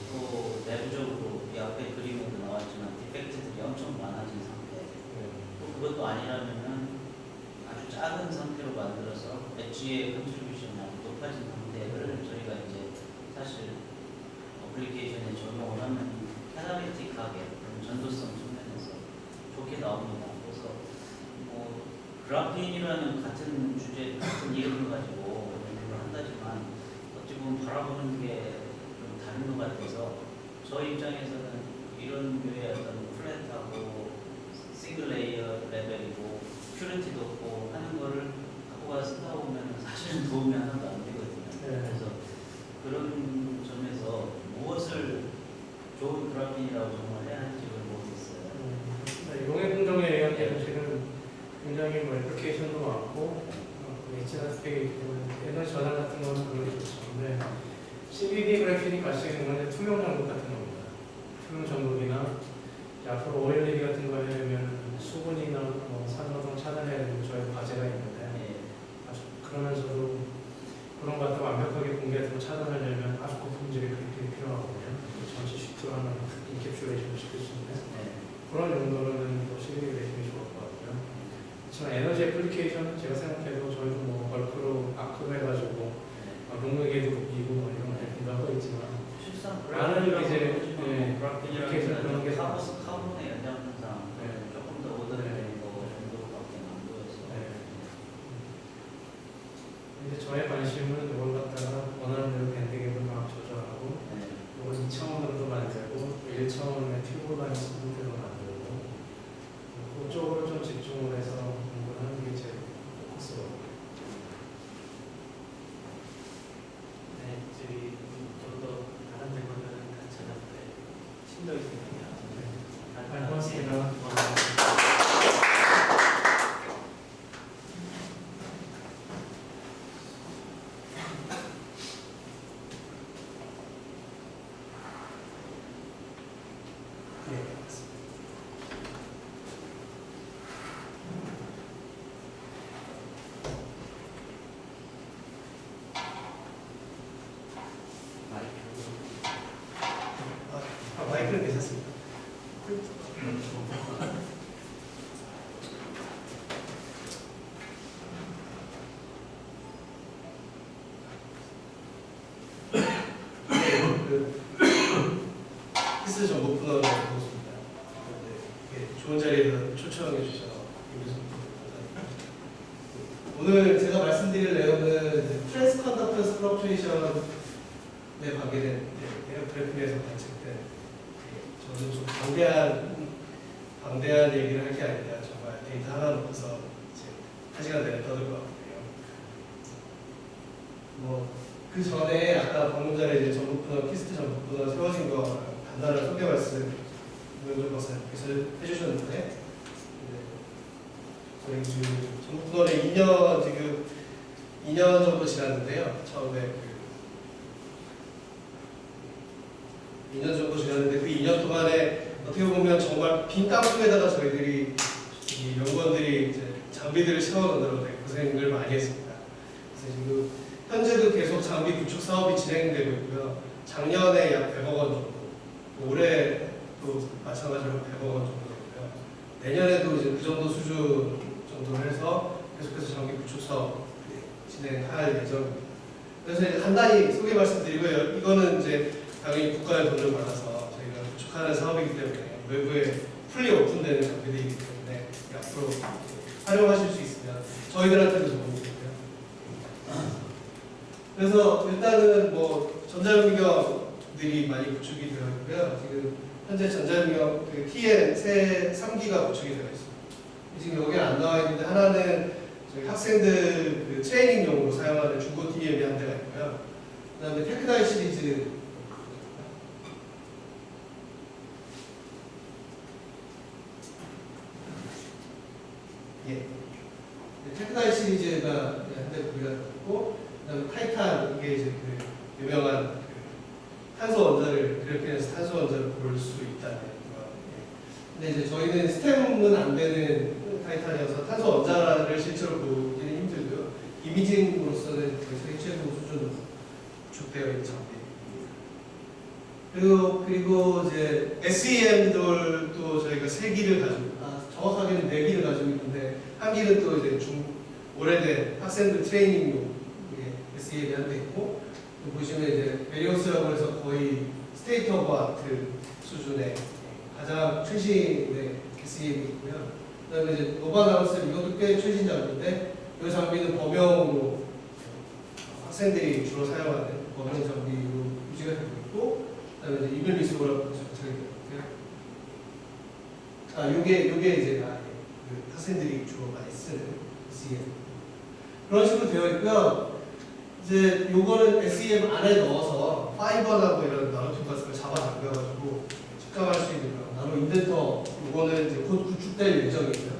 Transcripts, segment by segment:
또 내부적으로 이 앞에 그림에도 나왔지만 디펙트들이 엄청 많아진 상태. 또 그것도 아니라면은 아주 작은 상태로 만들어서 엣지의 컨트리뷰션이 아주 높아진 상태를 저희가 이제 사실 어플리케이션에 적용을 하면 테라메틱하게 전도성 측면에서 좋게 나옵니다. 그래서 뭐 그래핀이라는 같은 주제, 같은 이름을 가지고 연구를 한다지만 어찌 보면 바라보는 게 좀 다른 것 같아서 저희 입장에서는 이런 류의 어떤 플랫하고 싱글 레이어 레벨이고 큐리티 높고 하는 거를 갖고 가서 쓰다 보면 사실은 도움이 하나도 안 되거든요. 그래서 그런 점에서 무엇을 좋은 그래핀이라고 정말 해야 할지를 모르겠어요. 용해 공정에 의한 지금 굉장히 뭐 애플리케이션도 많고 엣지나 스펙이 있기 때문에 에너지 저장 같은 거는 그런 게 좋죠. 근데 CVD 그래픽이 가지고 있는 건 투명 전극 같은 겁니다. 투명 전극이나 앞으로 OLED 같은 거 하려면 수분이나 산화성 차단해야 되는 저희 과제가 있는데 그러면서도 그런 것들 완벽하게 공개해서 차단하려면 아주 고품질의 그래픽이 필요하거든요. 전체 시트로 하나 인캡슐레이션을 시킬 수 있는 그런 정도로는 또 CVD 그래픽이 좋을 것 같고요. 그렇지만 에너지 애플리케이션은 제가 생각해도 저희도 뭐 벌크로 아크로 해가지고 농력에도 높이고 이런 거 하고 있지만 실상 많은 이제 그래픽이라는 그런 게 카본의 연장선상 조금 더 오더되는 거 정도밖에 안 보여서 이제 저의 관심은 이걸 갖다가 원하는 대로 밴드갭을 막 조절하고 이걸 2차원으로도 만들고 1차원의 튜브라는 스무드로 만들고 그쪽으로 좀 집중을 해서 공부를 하는 게 제 포커스거든요. 저희 좀 더 다른 데보다는 다 저한테 신경이 씁니다. 고맙습니다. 마이크는 괜찮습니다. 피스 정보 분할을 보겠습니다. 좋은 자리에서 초청해 주셔서 오늘 제가 말씀드릴 내용은 트랜스컨덕터 스트럭처레이션에 관계된 그래프에서 관측된 저는 좀 방대한 얘기를 할 게 아니라 정말 데이터 하나 놓고서 이제 1시간 내내 떠들 것 같아요. 그 전에 아까 방금 전에 이제 전북분원 키스트 전북분원 세워진 거 간단한 소개 말씀 김영준 박사님께서 해주셨는데 저희 지금 전북분원에 2년 정도 지났는데요. 처음에 2년 정도 지났는데 그 2년 동안에 어떻게 보면 정말 빈 땅속에다가 저희들이 이 연구원들이 이제 장비들을 채워넣느라고 고생을 많이 했습니다. 그래서 지금 현재도 계속 장비 구축 사업이 진행되고 있고요. 작년에 약 100억 원 정도, 올해도 마찬가지로 100억 원 정도고요. 내년에도 이제 그 정도 수준 정도로 해서 계속해서 장비 구축 사업 진행할 예정입니다. 그래서 이제 간단히 소개 말씀드리고요. 이거는 이제 당연히 국가의 돈을 받아서 저희가 구축하는 사업이기 때문에 외부에 풀리 오픈되는 장비들이기 때문에 앞으로 활용하실 수 있으면 저희들한테도 좋은 거고요. 그래서 일단은 전자용역들이 많이 구축이 되어 있고요. 지금 현재 전자용역 TN 새 3기가 구축이 되어 있습니다. 지금 여기 안 나와 있는데 하나는 저희 학생들 트레이닝용으로 사용하는 중고 TM이 한 대가 있고요. 그다음에 테크나이 시리즈 테크나이 시리즈가 한대 구비가 있고, 그다음에 타이탄 이게 이제 유명한 탄소 원자를 그래핀에서 탄소 원자를 볼 수 있다는 거. 근데 이제 저희는 스템은 안 되는 타이탄이어서 탄소 원자를 실제로 보기는 힘들고요. 이미징으로서는 세계 최고 수준으로 구축되어 있는 장비입니다. 그리고 이제 SEM들도 저희가 3기를 가지고, 정확하게는 4기를 가지고 있는데, 한 기는 또 이제 오래된 학생들 트레이닝용 SEM이 한 대 있고, 또 보시면 이제 메리오스라고 해서 거의 스테이트 오브 아트 수준의 가장 최신의 SEM이 있고요. 그다음에 이제 노바나우스 이것도 꽤 최신 장비인데, 이 장비는 범용으로 학생들이 주로 사용하는 범용 장비로 유지가 되고 있고, 그다음에 이제 이글 미술고라고 요게 이제 그 학생들이 주로 많이 쓰는 SEM 그런 식으로 되어 있고요. 이제 요거는 SEM 안에 넣어서 파이버나 이런 나노튜브 같은 걸 잡아 당겨가지고 측정할 수 있는 나노 인덴터 요거는 이제 곧 구축될 예정이고요.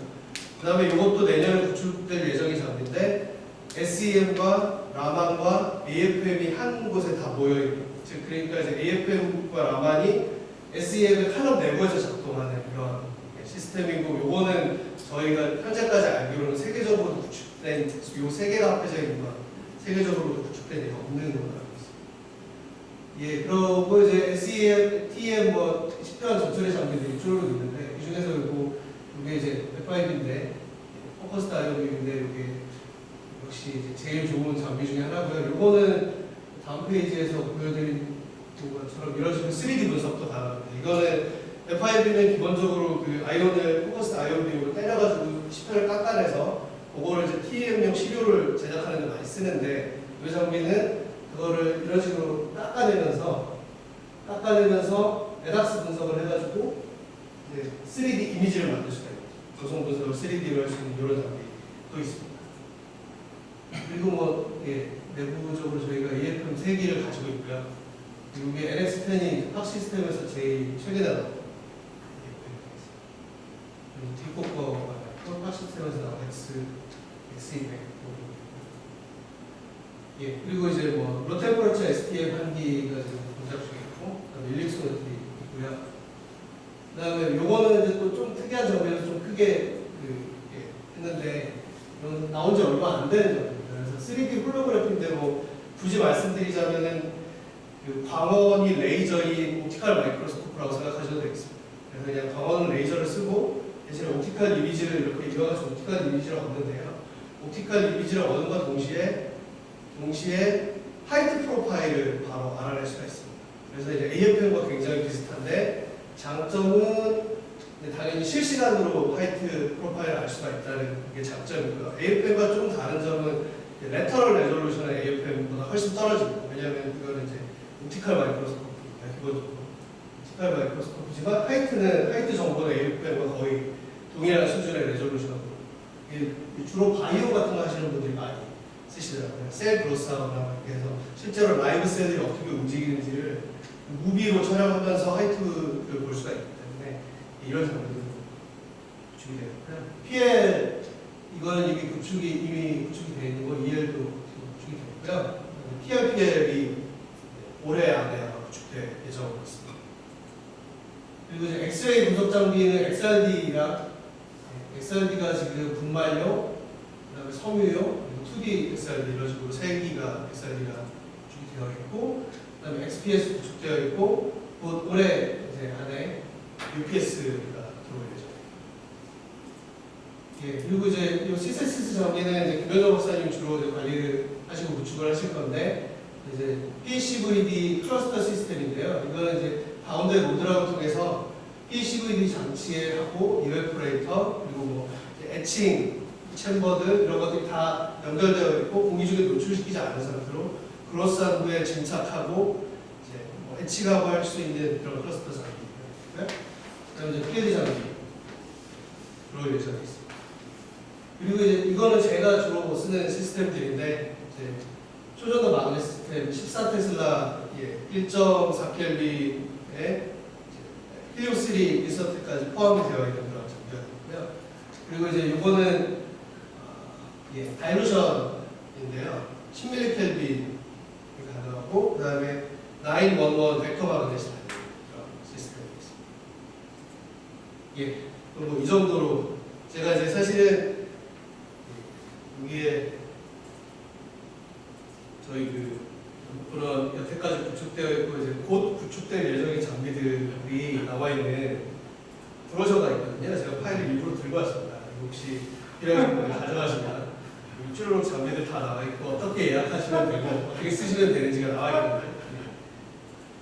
그다음에 요것도 내년에 구축될 예정인 장비인데 SEM과 라만과 AFM이 한 곳에 다 모여 있는. 즉 그러니까 이제 AFM과 라만이 SEM의 칼럼 내부에서 작동하는 그런 시스템이고, 요거는 저희가 현재까지 알기로는 세계적으로 구축된 요 3개가 합해져 있는 건 세계적으로도 구축된 예가 없는 걸로 알고 있습니다. 예, 그리고 이제 SEM, TM 10대한 전철의 장비들이 쭉 있는데 이 중에서 이게 이제 F5인데 포커스 다이어빔인데 이게 역시 이제 제일 좋은 장비 중에 하나고요. 요거는 다음 페이지에서 보여드린 것처럼 이런 식으로 3D 분석도 가능합니다. 이거는 F5는 기본적으로 그 아이온을 포커스 아이온빔으로 때려가지고 시편을 깎아내서 그거를 이제 TEM용 시료를 제작하는 데 많이 쓰는데, 이 장비는 그거를 이런 식으로 깎아내면서 에닥스 분석을 해가지고 이제 3D 이미지를 만들 수가 있죠. 조성 분석을 3D로 할 수 있는 이런 장비도 있습니다. 그리고 내부적으로 저희가 EFM 3기를 가지고 있고요. 이게 NX10이 학 시스템에서 제일 최근에 나온 뒷곡 거가 학 시스템에서 나온 X200. 예, 그리고 이제 로템퍼처 STM 한 기가 지금 동작 중에 있고, 그다음에 일릭소너들이 있고요. 그다음에 요거는 이제 또 좀 특이한 점이라서 좀 크게 했는데, 이건 나온 지 얼마 안 되는 점입니다. 그래서 3D 홀로그래피인데 굳이 말씀드리자면은 그 광원이 레이저인 옵티컬 마이크로스코프라고 생각하셔도 되겠습니다. 그래서 그냥 광원은 레이저를 쓰고 대신에 옵티컬 이미지를 이렇게 이어가지고 옵티컬 이미지를 얻는데요. 옵티컬 이미지를 얻음과 동시에 하이트 프로파일을 바로 알아낼 수가 있습니다. 그래서 이제 AFM과 굉장히 비슷한데 장점은 당연히 실시간으로 하이트 프로파일을 알 수가 있다는 게 장점이고요. AFM과 좀 다른 점은 레터럴 레졸루션의 AFM보다 훨씬 떨어집니다. 왜냐하면 그거는 이제 옵티컬 마이크로스코프니까 기본적으로 옵티컬 마이크로스코프지만 하이트 정보는 AFM과 거의 동일한 수준의 레졸루션으로 주로 바이오 같은 거 하시는 분들이 많이 쓰시더라고요. 셀 그로스하거나 이렇게 해서 실제로 라이브 셀들이 어떻게 움직이는지를 무비로 촬영하면서 하이트를 볼 수가 있기 때문에 이런 장면들도 구축이 되었고요. PL 이거는 이미 구축이 되어 있는 거, EL도 구축이 되었고요. PLPL이 올해 안에 아마 구축될 예정으로 있습니다. 그리고 이제 엑스레이 분석 장비는 XRD가 지금 분말용, 그다음에 섬유용, 그리고 2D XRD 이런 식으로 3기가 XRD가 구축이 되어 있고, 그다음에 XPS 구축되어 있고, 곧 올해 이제 안에 UPS가 들어올 예정입니다. 예, 그리고 이제 이 CSS 장비는 이제 김현정 박사님 주로 이제 관리를 하시고 구축을 하실 건데, 이제 PCVD 클러스터 시스템인데요. 이거는 이제 가운데 모드라고 통해서 PCVD 장치에 하고 이베포레이터 그리고 애칭 챔버들 이런 것들이 다 연결되어 있고 공기 중에 노출시키지 않은 상태로 그로스한 후에 증착하고 이제 애칭하고 할 수 있는 그런 클러스터 장비고요. 그다음에 이제 PLD 장비 들어올 예정이 있습니다. 그리고 이제 이거는 제가 주로 쓰는 시스템들인데 이제 초전도 마그넷 시스템 14테슬라 1.4켈빈의 헬리오3 인서트까지 포함이 되어 있는 그런 장비였고요. 그리고 이제 이거는 다일루션인데요. 10mK 가능하고 그 다음에 911 벡터 마그넷이 되는 그런 시스템이 있습니다. 그리고 이 정도로 제가 이제 사실은 여기에 저희 그런 여태까지 구축되어 있고 이제 곧 구축될 예정의 장비들이 나와 있는 브로셔가 있거든요. 제가 파일을 일부러 들고 왔습니다. 혹시 필요하신 분들 가져가시면 쭈루룩 장비들 다 나와 있고 어떻게 예약하시면 되고 어떻게 쓰시면 되는지가 나와 있거든요.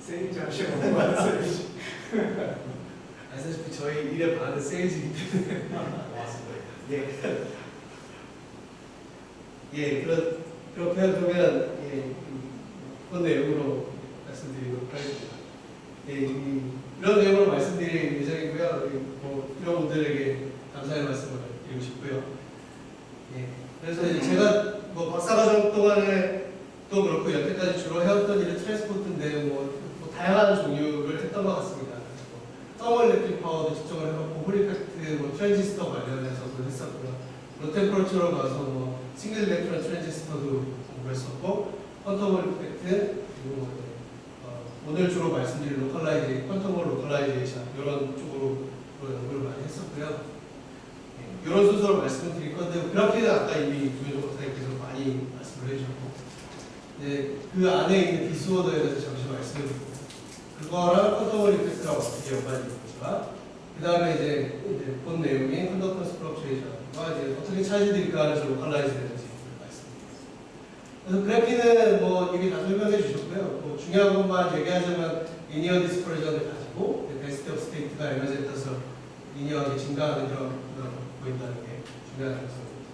세일즈 하시는 거 맞아요. 아시다시피 저희 일의 반은 세일즈이기 때문에 예. 예, 그렇게 한다면 예, 그런 내용으로 말씀드리도록 하겠습니다. 예, 이런 내용으로 말씀드릴 예정이고요. 뭐 이런 분들에게 감사의 말씀을 드리고 싶고요. 예, 그래서 이제 제가 뭐 박사과정 동안에 또 그렇고 여태까지 주로 해왔던 일은 트랜스포트인데 뭐 다양한 종류를 했던 것 같습니다. 서멀 일렉트릭 파워도 측정을 해봤고 홀이펙트 뭐 트랜지스터 관련해서도 했었고요. 로 템퍼러처로 가서 뭐 싱글 일렉트론 트랜지스터도 공부했었고 퀀텀 이펙트 그리고 오늘 주로 말씀드린 퀀텀 로컬라이제이션 이런 쪽으로 연구를 많이 했었고요. 예, 이런 순서로 말씀을 드릴 건데 그래픽은 아까 이미 조현종 박사님께서 많이 말씀을 해주셨고 네, 그 안에 있는 디스오더에 대해서 잠시 말씀을 드리고 그거랑 퀀텀 이펙트랑 어떻게 연관이 있는지와 그 다음에 이제 본 내용인 컨덕턴스 플럭츄에이션과 이제 어떻게 차이들이 안에서 로컬라이즈 되는지 말씀드리겠습니다. 그래서 그래피는 뭐 이미 다 설명해 주셨고요. 뭐 중요한 것만 얘기하자면 리니어 디스퍼레전을 가지고 데스티 오브 스테이트가 에너지에 따라서 리니어하게 증가하는 그런 보인다는 게 중요한 점입니다.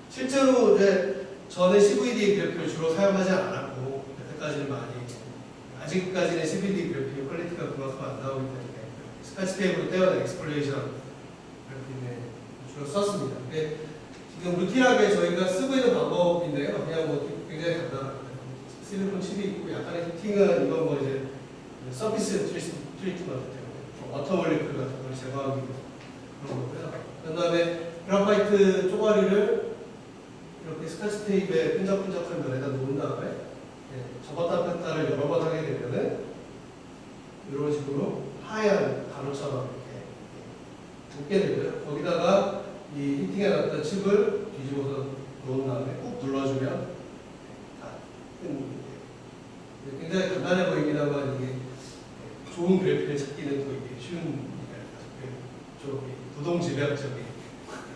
실제로 이제 저는 CVD 그래프를 주로 사용하지 않았고 여태까지는 많이 아직까지는 CVD 그래픽 퀄리티가 그만큼 안 나오기 때문에 스카치 테이프로 떼어낸 엑스플레이션 그래픽을 주로 썼습니다. 근데 지금 루틴하게 저희가 쓰고 있는 방법인데요. 그냥 뭐 굉장히 간단합니다. 실리콘 칩이 있고 약간의 히팅은 이건 뭐 이제 서피스 트리트먼트 때문에 워터몰리클 같은 걸 제거하기 위해서 그런 거고요. 그 다음에 그래파이트 쪼가리를 이렇게 스카치 테이프에 끈적끈적한 면에다 놓은 다음에 접었다 폈다를 여러 번 하게 되면은 이런 식으로 하얀 가루처럼 이렇게 묶게 되고요. 거기다가 이 히팅해 놨던 칩을 뒤집어서 놓은 다음에 꾹 눌러주면 다 끈. 굉장히 간단해 보입니다만 이게 좋은 그래픽을 찾기는 또 이게 쉬운 일이라 좀 부동지배학적인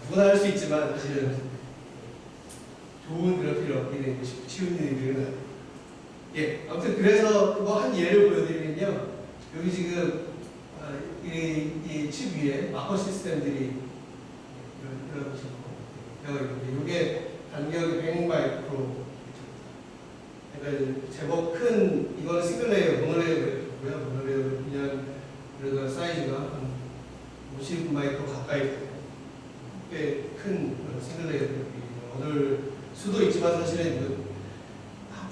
누구나 할 수 있지만 사실은 좋은 그래픽을 얻기는 쉬운 일들은 아니에요. 예, 아무튼 그래서 뭐 한 예를 보여드리면요. 여기 지금 이 칩 위에 마커 시스템들이 이런 식으로 되어 있는데 이게 간격이 100 마이크로 그러니까 제법 큰 이거는 싱글 레이어 모노레이어고요. 모노레이어 그냥 그래서 사이즈가 한 50 마이크로 가까이 돼요. 꽤 큰 싱글 레이어들이 얻을 수도 있지만 사실은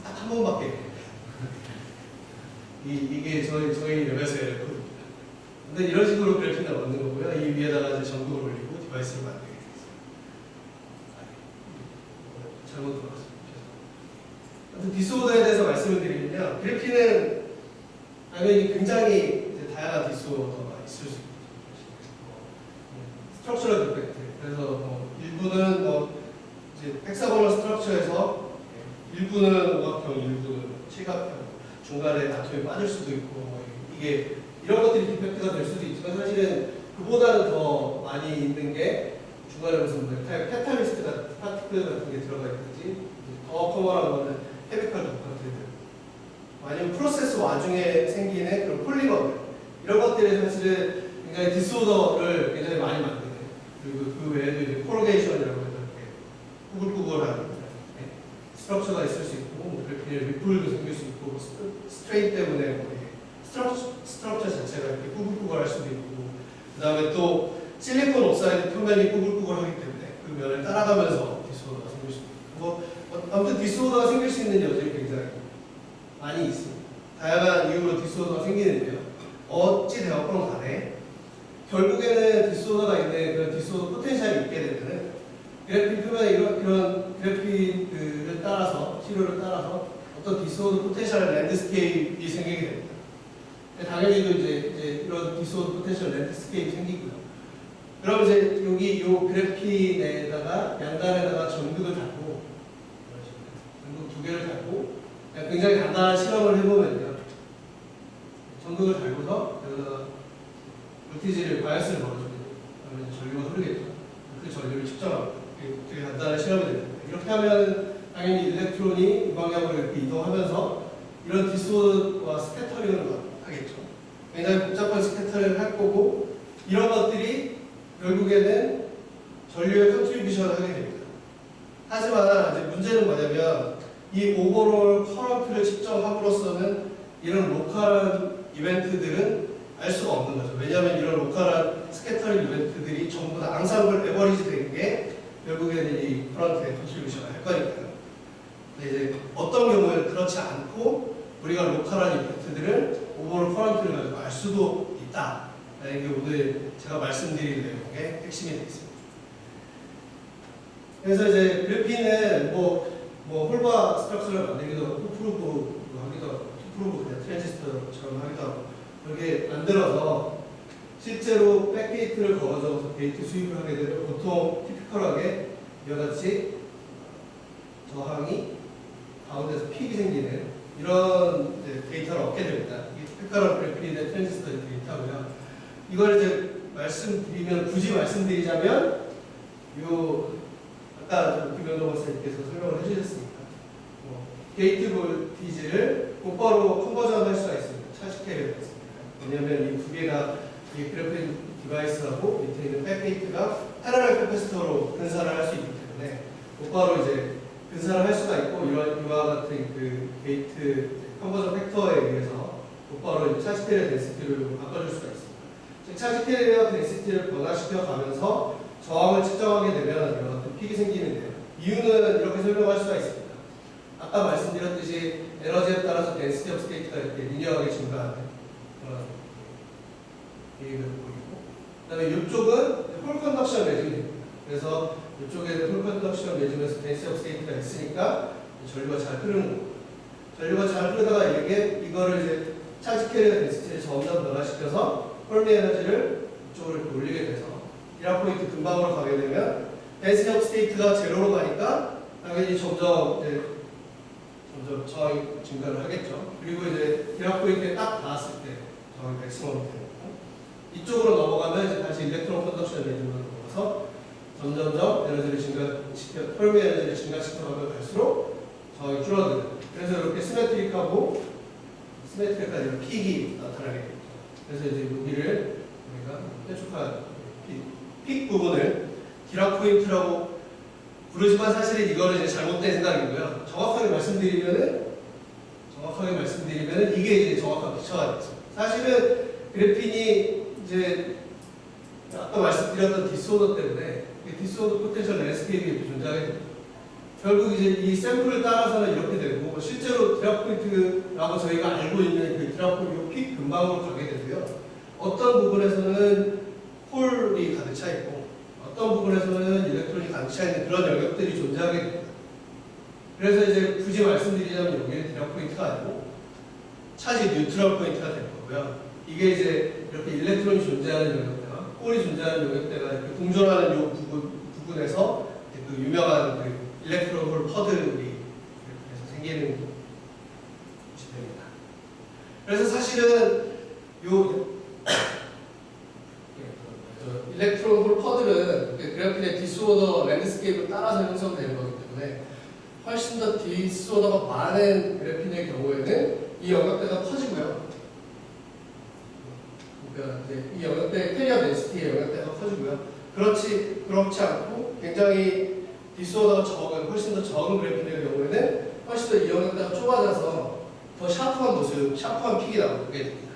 딱 한 번밖에 이게 저희 랩에서의 레코드입니다. 근데 이런 식으로 그래픽을 얻는 거고요. 이 위에다가 이제 전구를 올리고 디바이스를 만들게 되겠습니다. 잘못 들어갔습니다. 아무튼 디스오더에 대해서 말씀을 드리면요. 그래픽은 당연히 굉장히 이제 다양한 디스오더가 있을 수 있죠. 스트럭처럴 디펙트. 그래서 일부는 이제 헥사고널 스트럭처에서 일부는 오각형, 일부는 칠각형, 중간에 아톰이 빠질 수도 있고 이게 이런 것들이 디펙트가 될 수도 있지만 사실은 그보다는 더 많이 있는 게 중간에 무슨 캐탈리스트 같은 파티클 같은 게 들어가 있든지 더 커먼한 거는 케미컬 도커트들 아니면 프로세스 와중에 생기는 그런 폴리머 이런 것들이 사실은 굉장히 디스오더를 굉장히 많이 만드는 그리고 그 외에도 이제 코로게이션이라고 해서 이렇게 꾸글꾸글한 스트럭처가 있을 수 있고 그래픽 리플도 생길 수 있고 스트레인 때문에 스트럭처 자체가 이렇게 꾸글꾸글할 수도 있고 그 다음에 또 실리콘 옥사이드 표면이 꾸글꾸글하기 때문에 그 면을 따라가면서 디스오더가 생길 수 있고 아무튼 디스오더가 생길 수 있는 여지가 굉장히 많이 있습니다. 다양한 이유로 디스오더가 생기는데요. 어찌 되었건 간에 결국에는 디스오더가 있는 그런 디스오더 포텐셜이 있게 되면은 그래픽 표면에 이런 그래픽을 따라서 치료를 따라서 어떤 디스오더 포텐셜 랜드스케이프가 생기게 됩니다. 당연히도 이제 이런 디스오더 포텐셜 랜드스케이프 생기고요. 그럼 이제 여기 요 그래픽 내에다가 양단에다가 전극을 달고 전극 2개를 달고 굉장히 간단한 실험을 해보면요. 전극을 달고서 여기다가 볼티지를 바이어스를 걸어주면 그러면 이제 전류가 흐르겠죠. 그 전류를 측정합니다. 되게 간단한 실험이 됩니다. 이렇게 하면 당연히 일렉트론이 이 방향으로 이렇게 이동하면서 이런 디소드와 스캐터링을 하겠죠. 굉장히 복잡한 스캐터링을 할 거고 이런 것들이 결국에는 전류에 컨트리뷰션을 하게 됩니다. 하지만 이제 문제는 뭐냐면 이 오버롤 커런트를 측정함으로써는 이런 로컬한 이벤트들은 알 수가 없는 거죠. 왜냐하면 이런 로컬한 스캐터링 이벤트들이 전부 다 앙상블 에버리지 된 게 결국에는 이 커런트에 컨트리뷰션을 할 거니까요. 근데 이제 어떤 경우에는 그렇지 않고 우리가 로컬한 이벤트들을 오버롤 커런트를 가지고 알 수도 있다. 이게 오늘 제가 말씀드릴 내용의 핵심이 되겠습니다. 그래서 이제 그래핀은 뭐 홀바 스트럭처를 만들기도 하고 투프루브 하기도 하고 투프루브 그냥 트랜지스터처럼 하기도 하고 그렇게 만들어서 실제로 백게이트를 걸어줘서 게이트 수입을 하게 되면 보통 티피컬하게 이와 같이 저항이 가운데서 픽이 생기는 이런 이제 데이터를 얻게 됩니다. 이게 티피컬한 그래핀의 트랜지스터 데이터고요. 이걸 이제 말씀드리면 굳이 말씀드리자면 요 아까 김영동 박사님께서 설명을 해주셨으니까 게이트 볼티지를 곧바로 컨버전할 수가 있습니다. 차식해야 되겠습니다. 왜냐하면 이 두 개가 이 그래핀 디바이스하고 밑에 있는 백게이트가 패러렐 캐패시터로 근사를 할 수 있기 때문에 곧바로 이제 근사를 할 수가 있고 이와 같은 그 게이트 컨버전 팩터에 의해서 곧바로 차식 캐리어 덴시티를 바꿔줄 수가 있습니다. 즉 차식 캐리어 덴시티를 변화시켜 가면서 저항을 측정하게 되면 이런 같은 픽이 생기는데요. 이유는 이렇게 설명할 수가 있습니다. 아까 말씀드렸듯이 에너지에 따라서 덴시티 오브 스테이트가 이렇게 리니어하게 증가하는 그런 얘기를 보이고, 그다음에 이쪽은 홀 컨덕션 매직이 됩니다. 그래서 이쪽에 홀 컨덕션 매직에서 덴시티 오브 스테이트가 있으니까 전류가 잘 흐르는 거고, 전류가 잘 흐르다가 이거를 이제 차지 캐리어 덴시티를 점점 변화시켜서 홀미 에너지를 이쪽으로 올리게 돼서 1포인트 근방으로 가게 되면 덴시티 오브 스테이트가 제로로 가니까 당연히 점점 저항이 증가를 하겠죠. 그리고 이제 1포인트에 딱 닿았을 때 저항이 맥시멈이 되고 이쪽으로 넘어가면 이제 다시 일렉트론 컨덕션 레지으로 넘어가서 점점점 에너지를 증가시켜 홀미 에너지를 증가시켜가면 갈수록 저항이 줄어드는. 그래서 이렇게 시메트릭한 이런 픽이 나타나게 됩니다. 그래서 이제 여기를 우리가 뾰족한 픽 부분을 디락 포인트라고 부르지만 사실은 이거는 이제 잘못된 생각이고요. 정확하게 말씀드리면은 이게 이제 정확한 피처가 되죠. 사실은 그래핀이 이제 아까 말씀드렸던 디스오더 때문에 디스오더 포텐셜 랜드스케이프가 존재하게 됩니다. 결국 이제 이 샘플을 따라서는 이렇게 되고 실제로 디락 포인트라고 저희가 알고 있는 그 디락 포인트 픽 근방으로 가게 되고요. 어떤 부분에서는 홀이 가득 차 있고 어떤 부분에서는 일렉트론이 가득 차 있는 그런 영역들이 존재하게 됩니다. 그래서 이제 굳이 말씀드리자면 여기는 디락 포인트가 아니고 차지 뉴트럴 포인트가 될 거고요. 이게 이제 이렇게 일렉트론이 존재하는 영역대와 홀이 존재하는 영역대가 이렇게 공존하는 이 부분에서 그 유명한 그 일렉트론 홀 퍼들이 생기는 것이 됩니다. 그래서 사실은 일렉트론 홀 퍼들은 그래핀의 디스오더 랜드스케이프를 따라서 형성되는 거기 때문에 훨씬 더 디스오더가 많은 그래핀의 경우에는 이 영역대가 커지고요. 그러니까 이제 이 영역대 캐리어 덴시티의 영역대가 커지고요. 그렇지 않고 굉장히 디스오더가 훨씬 더 적은 그래핀의 경우에는 훨씬 더 이 영역대가 좁아져서 더 샤프한 모습, 샤프한 픽이 나오게 됩니다.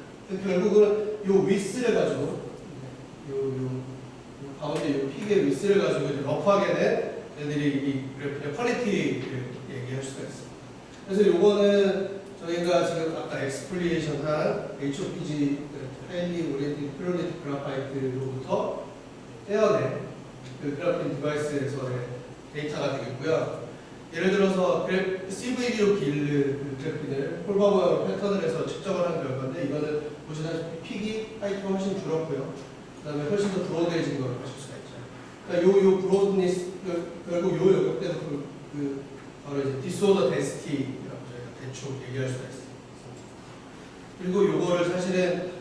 결국은 이 위스를 가지고 요 가운데 이 픽의 위스를 가지고 이제 러프하게는 얘들이 이 그래프의 퀄리티를 얘기할 수가 있습니다. 그래서 요거는 저희가 지금 아까 엑스플리에이션 한 HOPG 하일리 오리엔티드 플로리틱 그래파이트로부터 떼어낸 그 그래핀 디바이스에서의 데이터가 되겠고요. 예를 들어서 CVD로 길른 그래핀을 홀바 모양 패턴을 해서 측정을 한 결과인데 이거는 보시다시피 픽이 하이트가 훨씬 줄었고요. 그 다음에 훨씬 더 브로드해진 걸 보실 수가 있죠. 그러니까 요 브로드니스, 결국 요 영역대에서 바로 이제 디스오더 덴시티라고 저희가 대충 얘기할 수가 있습니다. 그리고 요거를 사실은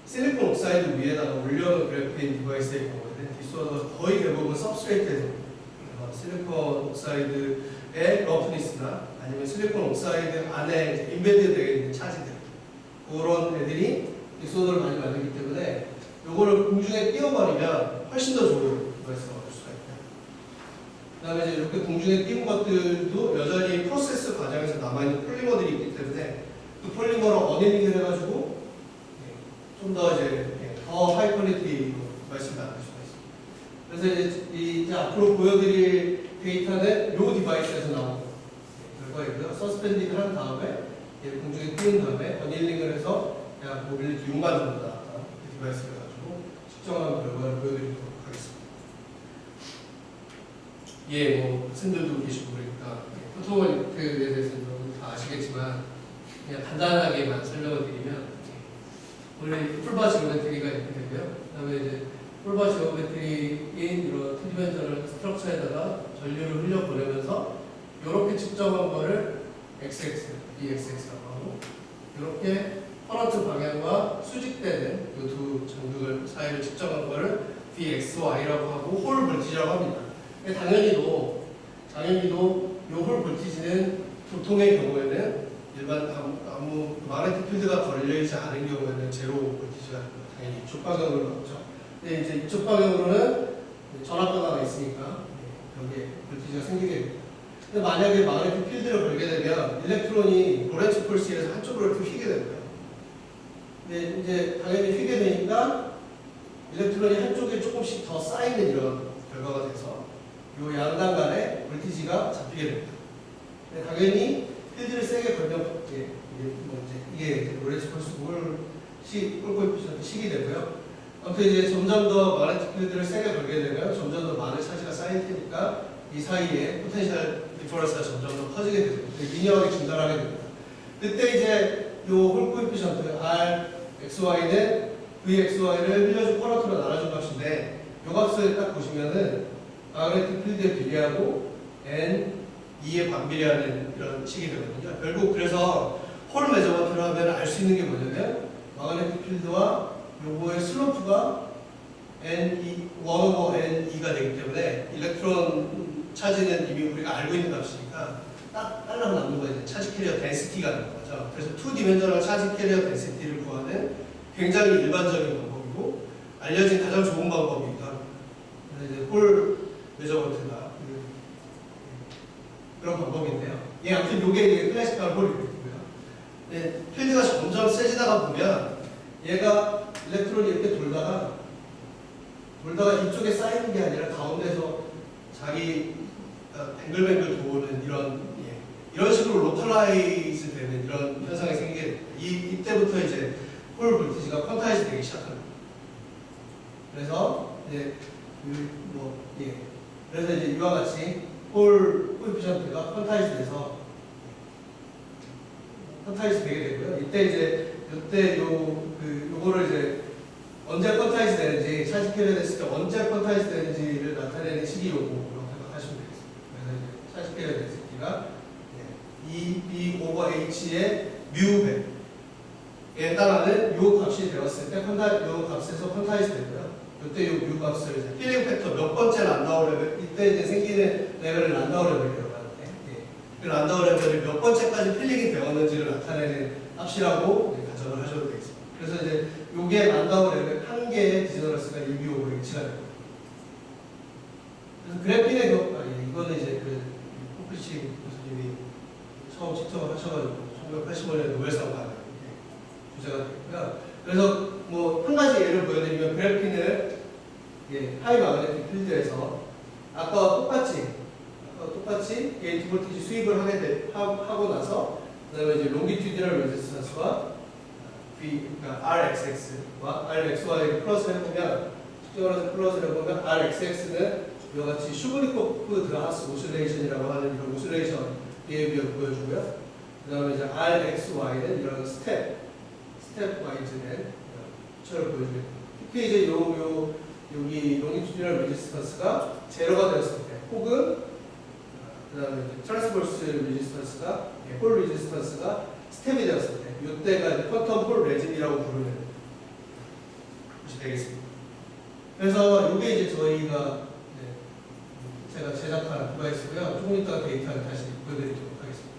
실리콘 옥사이드 위에다가 올려놓은 그래핀 디바이스의 경우에는 디소더가 거의 대부분 सब스트레이트에서 실리콘 옥사이드의 러프니스나 아니면 실리콘 옥사이드 안에 인베드 되어 있는 차지들 그런 애들이 디소더를 많이 만들기 때문에 요거를 공중에 띄워버리면 훨씬 더 좋은 디바이스가 얻을 수가 있다. 그 다음에 이제 이렇게 공중에 띄운 것들도 여전히 프로세스 과정에서 남아있는 폴리머들이 있기 때문에 그 폴리머를 어닝을 해가지고 좀 더 더 하이 퀄리티로 디바이스를 만들 수가 있습니다. 그래서 이제 앞으로 보여드릴 데이터는 이 디바이스에서 나온 결과이고요. 서스펜딩을 한 다음에 공중에 띄운 다음에 어닝을 해서 약 모빌리티 6만 정도 나왔다. 그 디바이스를 가지고 측정한 결과를 보여드리도록 하겠습니다. 뭐 학생들도 계시고 그러니까 포토vol타이크에 대해서는 다 아시겠지만 그냥 간단하게만 설명을 드리면 원래 풀바 지오메트리가 이렇게 되고요. 그다음에 이제 풀바 지오메트리인 이런 트리멘전을 스트럭처에다가 전류를 흘려 보내면서 이렇게 측정한 거를 XX, BXX라고 하고 이렇게 커런트 방향과 수직되는 이 두 전극을 사이를 측정한 거를 BXY라고 하고 홀 볼티지라고 합니다. 당연히도 이 홀 볼티지는 보통의 경우에는 일반 아무 마그네틱 필드가 걸려있지 않은 경우에는 제로 볼티지가 당연히 이쪽 방향으로 나오죠. 근데 이제 이쪽 방향으로는 전압변화가 있으니까 여기에 볼티지가 생기게 됩니다. 근데 만약에 마그네틱 필드를 걸게 되면 일렉트론이 로렌츠 폴스에서 한쪽으로 이렇게 휘게 됩니다. 근데 이제 당연히 휘게 되니까 일렉트론이 한쪽에 조금씩 더 쌓이는 이런 결과가 돼서 이 양단 간에 볼티지가 잡히게 됩니다. 근데 당연히 필드를 세게 걸면 이게 로렌츠 폴스 홀코에피션트 식이 되고요. 아무튼 이제 점점 더 마그네틱 필드를 세게 걸게 되면 점점 더 많은 차지가 쌓일 테니까 이 사이에 포텐셜 디퍼런스가 점점 더 커지게 되죠. 미니어하게 증가하게 됩니다. 그때 이제 이 홀코에피션트 R, XY는 VXY를 흘려준 커런트로 나눠준 값인데 이 값을 딱 보시면은 마그네틱 필드에 비례하고 N, E에 반비례하는 이런 식이 되거든요. 결국 그래서 홀 메저먼트를 하면 알 수 있는 게 뭐냐면 마그네틱 필드와 요거의 슬로프가 N, 1/N2가 되기 때문에 일렉트론 차지는 이미 우리가 알고 있는 값이니까 딱 딸랑 남는 거예요. 차지 캐리어 덴시티가 되는 거죠. 그래서 2디멘저널 차지 캐리어 덴시티를 구하는 굉장히 일반적인 방법이고 알려진 가장 좋은 방법이기도 합니다. 그래서 이제 홀 메저먼트가 그런 방법인데요. 아무튼 이게 클래시컬 홀이고요. 네, 필드가 점점 세지다가 보면 얘가 일렉트론이 이렇게 돌다가 이쪽에 쌓이는 게 아니라 가운데서 자기 뱅글뱅글 도는 이런 식으로 로컬라이즈 되는 이런 현상이 생기게 됩니다. 이때부터 이제 홀 볼티지가 퀀타이즈 되기 시작합니다. 그래서 이제 그래서 이제 이와 같이 홀 코에피션트가 퀀타이즈 돼서 퀀타이즈 되게 되고요. 이때 요거를 이제 언제 퀀타이즈 되는지 차지 캐리어 됐을 때 언제 퀀타이즈 되는지를 나타내는 식이 요거라고 생각하시면 되겠습니다. 그래서 이제 차지 캐리어 됐을 때가 EB/H의 뮤배에 해당하는 요 값이 되었을 때 요 값에서 퀀타이즈 되고요. 이때 요 뮤 값을 이제 필링 팩터 몇 번째 란다우 레벨 이때 이제 생기는 레벨을 란다우 레벨이라고 하는데 그 란다우 레벨이 몇 번째까지 필링이 되었는지를 나타내는 합이라고 가정을 하셔도 되겠습니다. 그래서 이제 요게 란다우 레벨 한 개의 디저널스가 1B/H가 됩니다. 그래서 그래핀의 경우 이거는 이제 그 포크리치 교수님이 처음 측정을 하셔가지고 1985년에 노벨상 받은 주제가 됐고요. 그래서 한 가지 예를 보여드리면 그래핀을 하이 마그네틱 필드에서 아까와 똑같이 게이트 볼티지 수입을 하고 나서 그다음에 이제 롱기튜디널 레지스턴스와 그러니까 RXX와 RXY를 플러스 해보면 측정을 플러스를 해보면 RXX는 이와 같이 슈브리코프 드라하스 오실레이션이라고 하는 이런 오실레이션 비헤비어를 보여주고요. 그 다음에 이제 RXY는 이런 스텝 와이즈된 처를 보여줍니다. 특히 이제 여기 롱기튜디널 레지스턴스가 제로가 되었을 때 혹은 그 다음에 트랜스버스 레지스턴스가 홀 리지스턴스가 스텝이 되었을 때 이때가 퀀텀 홀 레진이라고 부르는 것이 되겠습니다. 그래서 이게 이제 저희가 제가 제작한 디바이스고요. 조금 이따가 데이터를 다시 보여드리도록 하겠습니다.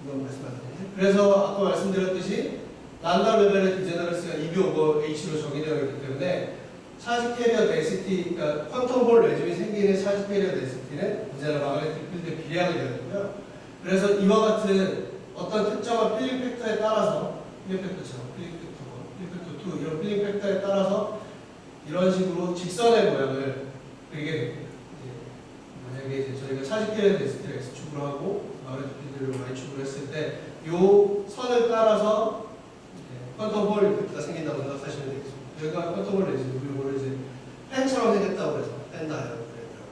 이건 말씀 안 드렸네. 그래서 아까 말씀드렸듯이 란다 레벨의 디제너러스가 2B/H로 정의되어 있기 때문에 차지 캐리어 데시티, 그러니까 퀀텀 홀 레짐이 생기는 차지 캐리어 데시티는 언제나 마그네틱 필드에 비례하게 되는데요. 그래서 이와 같은 어떤 특정한 필링 팩터에 따라서 필링 팩터처럼 필링 팩터 1, 필링 팩터 2 이런 필링 팩터에 따라서 이런 식으로 직선의 모양을 그리게 됩니다. 만약에 이제 저희가 차지 캐리어 데시티를 X축으로 하고 마그네틱 필드를 Y축으로 했을 때 이 선을 따라서 퀀텀 홀 이펙트가 생긴다고 생각하시면 되겠습니다. 여기가 퀀텀 홀 레짐, 그리고 이걸 이제 펜처럼 생겼다고 해서 펜 다이어그램이라고.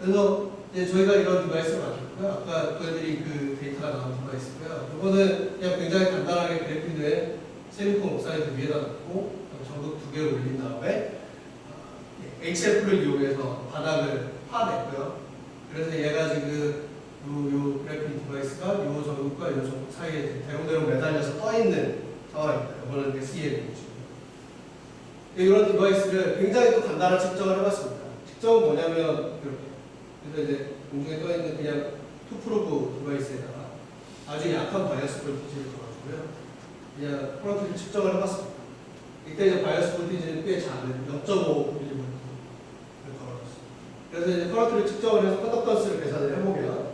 그래서 이제 저희가 이런 디바이스를 만들었고요. 아까 보여드린 그 데이터가 나온 디바이스고요. 이거는 그냥 굉장히 간단하게 그래픽된 실리콘 옥사이드 위에다 놓고 전극 2개를 올린 다음에 HF를 이용해서 바닥을 파냈고요. 그래서 얘가 지금 요 그래픽 디바이스가 요 전극과 요 전극 사이에 대롱대롱 매달려서 떠 있는 상황입니다. 이거는 SEM이죠. 이런 디바이스를 굉장히 또 간단한 측정을 해봤습니다. 측정은 뭐냐면 이렇게. 그래서 이제 공중에 떠 있는 그냥 투프로브 디바이스에다가 아주 약한 바이어스 볼티지를 걸어주고요. 그냥 프론트를 측정을 해봤습니다. 이때 이제 바이어스 볼티지는 꽤 작은 0.5mm를 걸어줬습니다. 그래서 이제 프론트를 측정을 해서 컨덕턴스를 계산을 해보면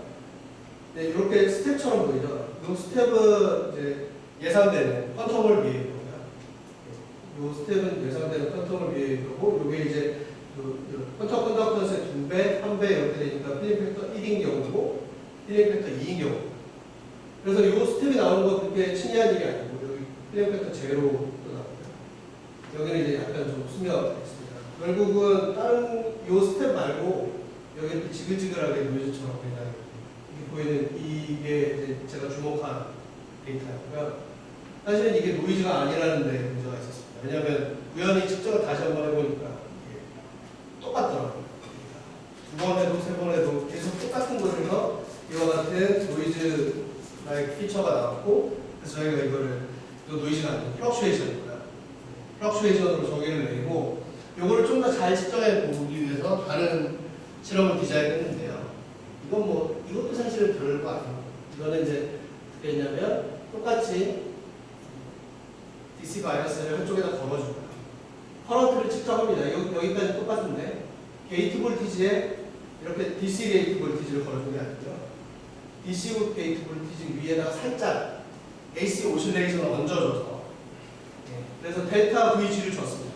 이렇게 스텝처럼 보이죠. 이 스텝은 이제 예상되는 퀀텀을 위해 있고요. 이 스텝은 예상되는 퀀텀을 위해 있고, 이게 이제 퀀텀 컨덕턴스의 2배, 3배 이렇게 되니까 필링 팩터 1인 경우고, 필링 팩터 2인 경우. 그래서 이 스텝이 나오는 건 그렇게 신기한 일이 아니고, 여기 필링 팩터 제로도 나오고요. 여기는 이제 약간 좀 수명화가 있습니다. 결국은 다른 이 스텝 말고, 여기 이렇게 지글지글하게 노이즈처럼 그냥 보이는 이게 이제 제가 주목한 데이터였고요. 사실은 이게 노이즈가 아니라는 데 문제가 있었습니다. 왜냐하면 우연히 측정을 다시 한번 해보니까 이게 똑같더라고요. 두 번 해도 세 번 해도 계속 똑같은 곳에서 이와 같은 노이즈 피처가 나왔고, 그래서 저희가 이거를 노이즈가 아닌 플럭슈에이션입니다. 플럭슈에이션으로 정의를 내리고, 이거를 좀 더 잘 측정해 보기 위해서 다른 실험을 디자인했는데요. 이것도 사실은 별거 아니에요. 이거는 이제 어떻게 했냐면 똑같이 DC 바이어스를 한쪽에다 걸어주고요. 커런트를 측정합니다. 여기까지 똑같은데 게이트 볼티지에 이렇게 DC 게이트 볼티지를 걸어준 게 아니고요. DC 게이트 볼티지 위에다가 살짝 AC 오실레이션을 얹어줘서 그래서 델타 VG를 줬습니다.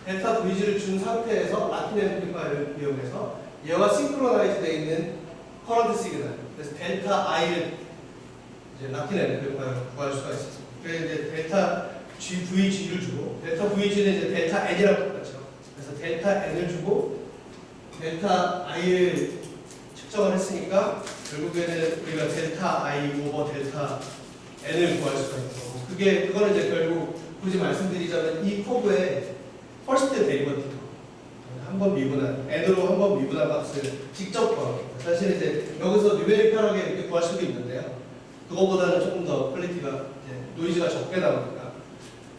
델타 VG를 준 상태에서 라틴 앰플리파이어를 이용해서 얘와 싱크로나이즈 되어 있는 커런트 시그널, 그래서 델타 I를 이제 라틴 앰플리파이어로 구할 수가 있었습니다. 그래서 이제 델타 VG를 주고, 델타 VG는 이제 델타 N이랑 똑같죠. 그래서 델타 N을 주고 델타 I를 측정을 했으니까 결국에는 우리가 델타 I 오버 델타 N을 구할 수가 있고, 그거는 이제 결국 굳이 말씀드리자면 이 커브의 퍼스트 데리버티브 한 번 미분한 N으로 한 번 미분한 값을 직접 구합니다. 사실 이제 여기서 뉴메리컬하게 이렇게 구할 수도 있는데요. 그거보다는 조금 더 퀄리티가 이제 노이즈가 적게 나오니까.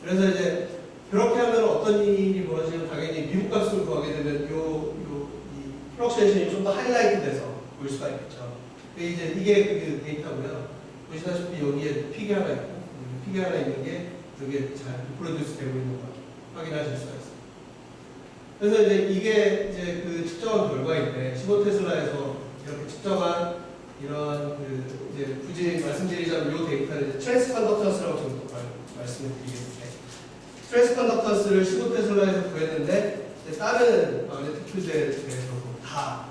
그래서 이제 그렇게 하면 어떤 일이 벌어지면 당연히 미분 값을 구하게 되면 이 플럭슈에이션이 좀 더 하이라이트돼서 보일 수가 있겠죠. 이게 그 데이터고요. 보시다시피 여기에 픽이 하나 있고, 픽이 하나 있는 게 여기에 잘 리프로듀스 되고 있는 거 확인하실 수가 있습니다. 그래서 이게 이제 그 측정한 결과인데 15테슬라에서 이렇게 측정한 이런 이제 굳이 말씀드리자면 이 데이터를 트랜스 컨덕턴스라고 좀 말씀을 드리겠는데, 트랜스 컨덕턴스를 15테슬라에서 구했는데 다른 마그네틱 필드에 대해서도 다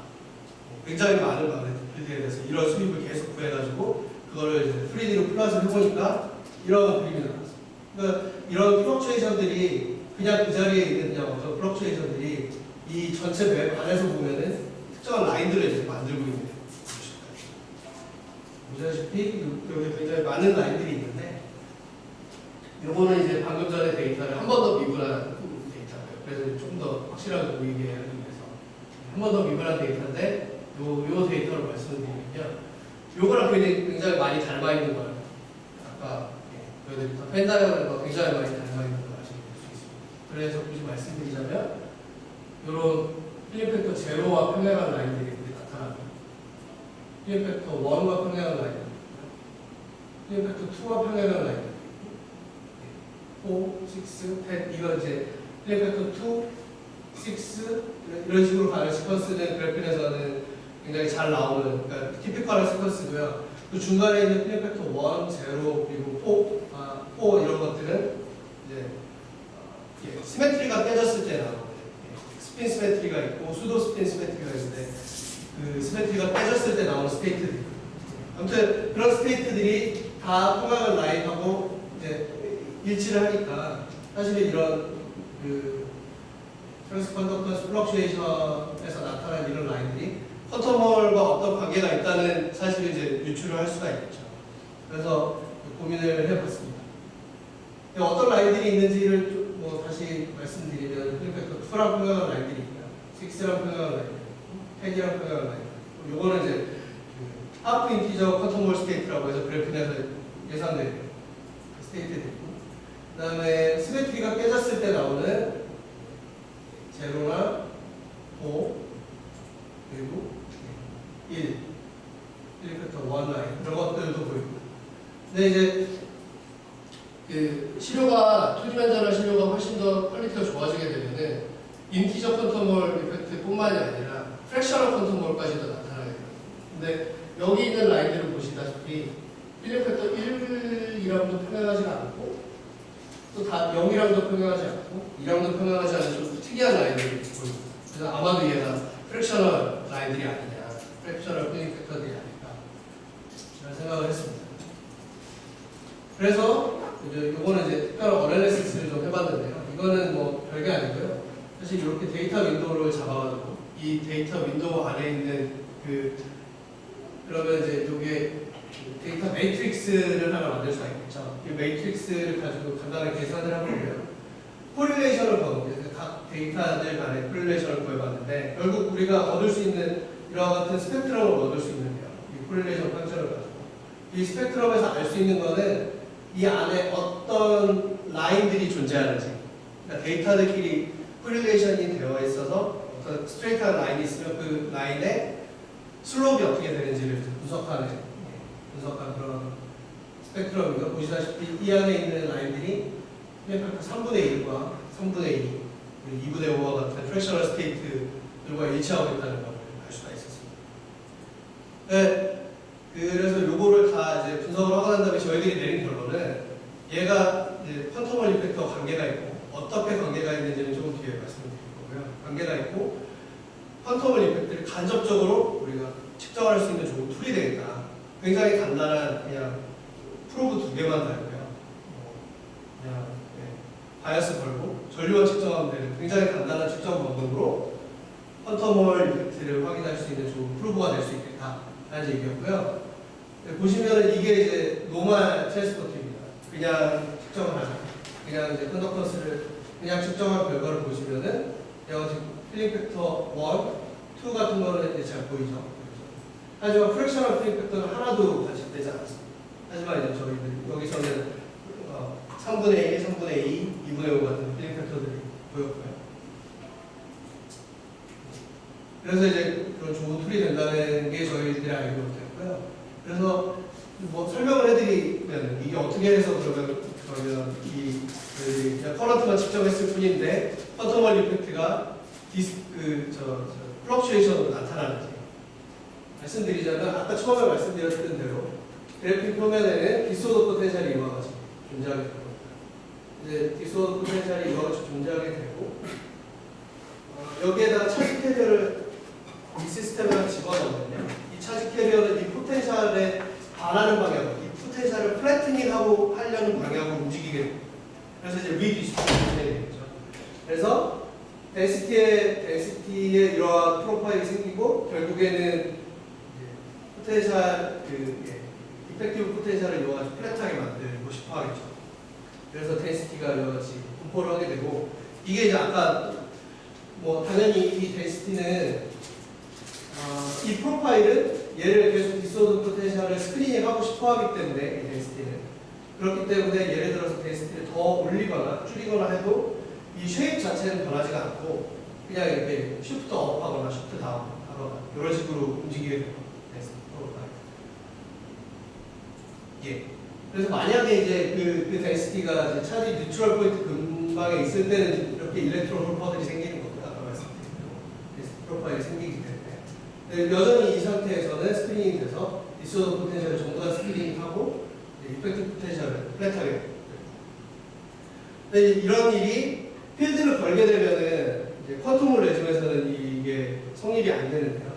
굉장히 많은 마그네틱 필드에 대해서 이런 수입을 계속 구해가지고 그거를 이제 3D로 플롯을 해보니까 이런 그림이 나왔어요. 그러니까 이런 플럭추에이션들이 그냥 그 자리에 있는 그냥 어떤 플럭추에이션들이 이 전체 맵 안에서 보면은 특정한 라인들을 이제 만들고 있는 거예요. 보시다시피 여기 굉장히 많은 라인들이 있는데, 요거는 이제 방금 전에 데이터를 한 번 더 미분한 데이터고요. 그래서 좀 더 확실하게 보이게 하기 위해서 한 번 더 미분한 데이터인데 요 데이터를 말씀드리면요. 요거랑 굉장히 많이 닮아 있는 걸 아까 보여드렸던 펜다이어그램과 굉장히 많이 닮아 있는 걸 아시게 될 수 있습니다. 그래서 굳이 말씀드리자면 요런 필름 팩터 제로와 평행한 라인들이 나타납니다. 필름 팩터 1과 평행한 라인들, 필름 팩터 2와 평행한 라인들, 4, 6, 10, 이거 이제 필름 팩터 2, 6 이런 식으로 가는 시퀀스는 그래핀에서는 굉장히 잘 나오는, 그러니까 티피컬한 시퀀스고요. 그 중간에 있는 필름 팩터 1, 0 그리고 4 이런 것들은 이제 시메트리가 깨졌을 때 나오는 스핀 시메트리가 있고 수도 스핀 시메트리가 있는데 그 시메트리가 깨졌을 때 나오는 스테이트들. 아무튼 그런 스테이트들이 다 평행한 라인하고 이제 일치를 하니까 사실은 이런 그 트랜스컨덕턴스 플럭슈에이션에서 나타난 이런 라인들이 쿼텀홀과 어떤 관계가 있다는 사실을 이제 유추를 할 수가 있겠죠. 그래서 고민을 해봤습니다. 어떤 라인들이 있는지를 뭐 다시 말씀드리면 필름팩터 2랑 평행한 라인들이 있고요. 6랑 평행한 라인들이 있고 10이랑 평행한 라인들. 요거는 이제 그 하프 인티저 쿼텀홀 스테이트라고 해서 그래핀에서 예상되는 스테이트들이 있고, 그 다음에 시메트리가 깨졌을 때 나오는 제로나 5 그리고 1 필름팩터 1 라인 이런 것들도 보이고. 근데 이제 그 시료가 투디멘전al 시료가 훨씬 더 퀄리티가 좋아지게 되면은 인티저 퀀텀홀 이펙트뿐만이 아니라 프랙셔널 퀀텀홀까지도 나타나게 됩니다. 근데 여기 있는 라인들을 보시다시피 필름팩터 1이랑도 평행하지 않고 또 다 0이랑도 평행하지 않고 2랑도 평행하지 않은 좀 특이한 라인들이 보입니다. 그래서 아마도 얘가 프랙셔널 라인들이 아니냐, 프랙셔널 필름팩터들이 아닐까 저는 생각을 했습니다. 그래서 이거는 이제 특별한 어널리시스를 좀 해봤는데요. 이거는 뭐 별게 아니고요. 사실 이렇게 데이터 윈도우를 잡아가지고 이 데이터 윈도우 안에 있는 그러면 이제 이게 데이터 매트릭스를 하나 만들 수가 있겠죠. 이 매트릭스를 가지고 간단하게 계산을 해보면 코릴레이션을 구해봤는데 각 데이터들 간의 코릴레이션을 구해봤는데 결국 우리가 얻을 수 있는 이와 같은 스펙트럼을 얻을 수 있는데요. 이 코릴레이션 펑션을 가지고 이 스펙트럼에서 알 수 있는 거는 이 안에 어떤 라인들이 존재하는지, 그러니까 데이터들끼리 코릴레이션이 되어 있어서 어떤 스트레이트한 라인이 있으면 그 라인의 슬롭이 어떻게 되는지를 분석하는 그런 스펙트럼이고, 보시다시피 이 안에 있는 라인들이 3분의 1과 3분의 2, 2분의 5와 같은 프랙셔널 스테이트들과 일치하고 있다는 걸 알 수가 있었습니다. 네. 그래서 요거를 다 이제 분석을 하고 난 다음에 저희들이 내린 결론은 얘가 이제 퀀텀홀 이펙터와 관계가 있고 어떻게 관계가 있는지는 조금 뒤에 말씀드릴 거고요. 관계가 있고 퀀텀홀 이펙트를 간접적으로 우리가 측정할 수 있는 좋은 툴이 되겠다. 굉장히 간단한 그냥 프로브 2개만 달고요. 그냥 바이어스 걸고 전류원 측정하면 되는 굉장히 간단한 측정 방법으로 퀀텀홀 이펙트를 확인할 수 있는 좋은 프로브가 될 수 있겠다. 라는 얘기였고요. 보시면은 이게 이제 노멀 트랜스포트입니다. 그냥 측정을 하죠. 그냥 이제 컨덕턴스를 그냥 측정한 결과를 보시면은 지금 필름팩터 1, 2 같은 거는 이제 잘 보이죠. 하지만 프랙셔널 필름팩터는 하나도 관측되지 않았습니다. 하지만 이제 저희들 여기서는 3분의 1, 3분의 2, 2분의 5 같은 필름팩터들이 보였고요. 그래서 이제 그런 좋은 툴이 된다는 게 저희들이 알게 됐고요. 그래서 뭐 설명을 해드리면 이게 어떻게 해서 그러면 그냥 커런트만 측정했을 뿐인데 퀀텀홀 이펙트가 플럭슈에이션으로 나타나는지 말씀드리자면 아까 처음에 말씀드렸던 대로 그래픽 표면에는 디소더 포텐셜이 이와 같이 존재하게 됩니다. 이제 디소더 포텐셜이 이와 같이 존재하게 되고 여기에다가 차지 캐리어를 이 시스템에다 집어넣으면요. 이 차지 캐리어는 이 포텐셜에 반하는 방향으로, 이 포텐셜을 플래트닝하고 하려는 방향으로 움직이게 됩니다. 그래서 이제 리디스트리뷰션이 되겠죠. 그래서 덴시티에 이러한 프로파일이 생기고 결국에는 포텐셜 이펙티브 포텐셜을 이와 같이 플랫하게 만들고 싶어 하겠죠. 그래서 덴시티가 이와 같이 분포를 하게 되고 이게 이제 아까 뭐 당연히 이 덴시티는 이 프로파일은 얘를 계속 디소드 포텐셜을 스크리닝 하고 싶어 하기 때문에 이 덴시티는 그렇기 때문에 예를 들어서 덴시티를 더 올리거나 줄이거나 해도 이 쉐입 자체는 변하지가 않고 그냥 이렇게 쉬프트 업 하거나 쉬프트 다운 하거나 이런 식으로 움직이게 됩니다. 예. 그래서 만약에 이제 그 덴시티가 이제 차지 뉴트럴 포인트 근방에 있을 때는 이렇게 일렉트론 홀퍼들이 생기는 겁니다. 아까 말씀드린 대로 프로파일이 생기기 때문에. 근데 여전히 이 상태에서는 스크리닝이 돼서 디소더 포텐셜을 전부 다 스크리닝하고 이펙트 포텐셜을 플랫하게. 근데 이런 일이 필드를 걸게 되면은 이제 퀀텀 레즘에서는 이게 성립이 안 되는데요.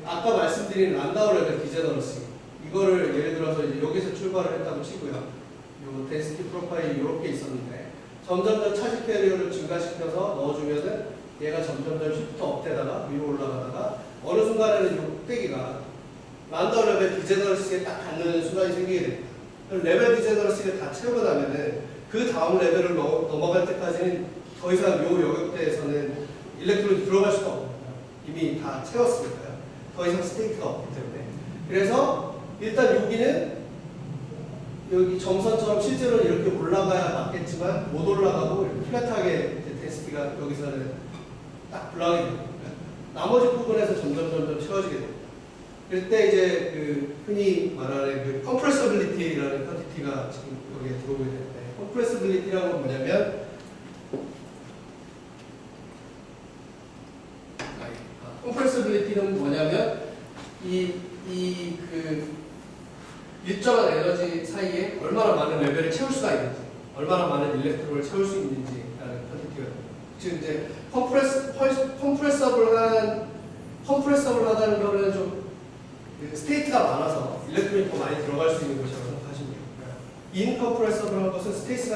아까 말씀드린 란다우 레벨 디제너러시 이거를 예를 들어서 이제 여기서 출발을 했다고 치고요. 요 덴시티 프로파일이 이렇게 있었는데 점점점 차지 캐리어를 증가시켜서 넣어주면은 얘가 점점점 쉬프트 업되다가 위로 올라가다가 어느 순간에는 이 꼭대기가 란다우 레벨 디제너러시에 딱 닿는 순간이 생기게 됩니다. 그럼 레벨 디제너러시를 다 채우고 나면은 그 다음 레벨을 넘어갈 때까지는 더 이상 요 영역대에서는 일렉트론이 들어갈 수가 없습니다. 이미 다 채웠으니까요. 더 이상 스테이트가 없기 때문에. 그래서 일단 여기는 여기 점선처럼 실제로는 이렇게 올라가야 맞겠지만 못 올라가고 이렇게 플랫하게 덴시티가 여기서는 딱 불나게 됩니다. 나머지 부분에서 점점 채워지게 됩니다. 그럴 때 이제 그 흔히 말하는 그 컴프레서빌리티라는 퀀티티가 지금 여기에 들어오게 되는데 컴프레서빌리티라는 건 뭐냐면 컴프레서빌리티는 뭐냐면 그 일정한 에너지 사이에 얼마나 많은 레벨을 채울 수가 있는지, 얼마나 많은 일렉트론을 채울 수 있는지라는 퀀티티가 됩니다. 즉 이제 컴프레서블하다는 거는 좀 스테이트가 많아서 일렉트론이 더 많이 들어갈 수 있는 것이라고 생각하시면 돼요. 인컴프레서블한 것은 스테이트가